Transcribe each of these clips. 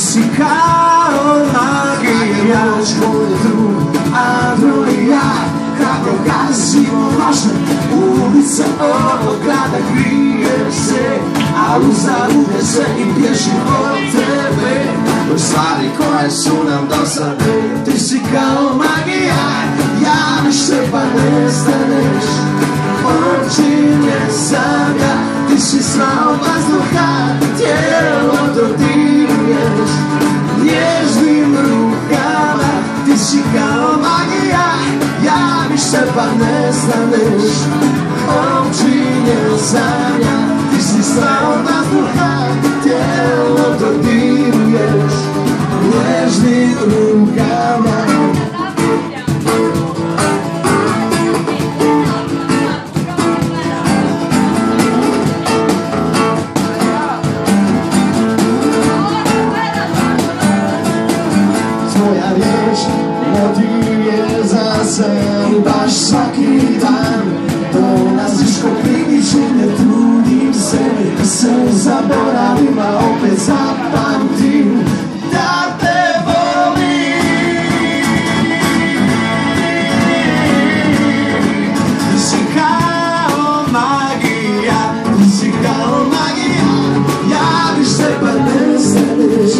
si kao magija. Tvoj drug, a drugi ja, kako gazimo vaše ulice ovog grada, grije se, a uzalud se i bježi od tebe. Stvari koje su nam dosade, ti si kao magija, javiš se pa nestaneš, oči ne savlja, ti si sva od vazduha, tijelo dodiruješ, nježnim rukama, ti si kao magija, javiš se pa nestaneš, oči ne savlja, ti si sva od vazduha, tijelo dodiruješ, nježnim rukama. Tvoja riječ motivuje za sen baš svaki dan. Dolaziš ko pridiš i ne trudim se da se zaboravim, a opet zapamtim da te volim. Ti si kao magija, ti si kao magija, javiš se pa nestaneš,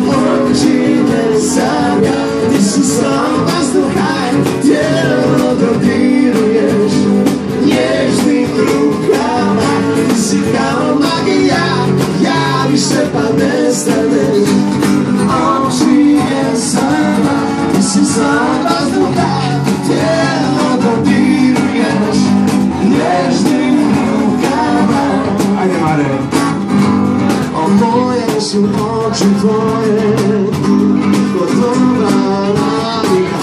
oči ne savlja, ti si sva vazduha, tijelo dodiruješ, nježnim rukama, ti si kao magija, javiš se pa nestaneš, oči ne savlja, ti si sva vazduha, tijelo dodiruješ, nježnim rukama. Ajde Mare. O moje su oči tvoje, ko dobra navika,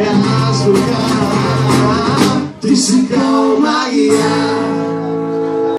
ja sluham, ti si kao magija.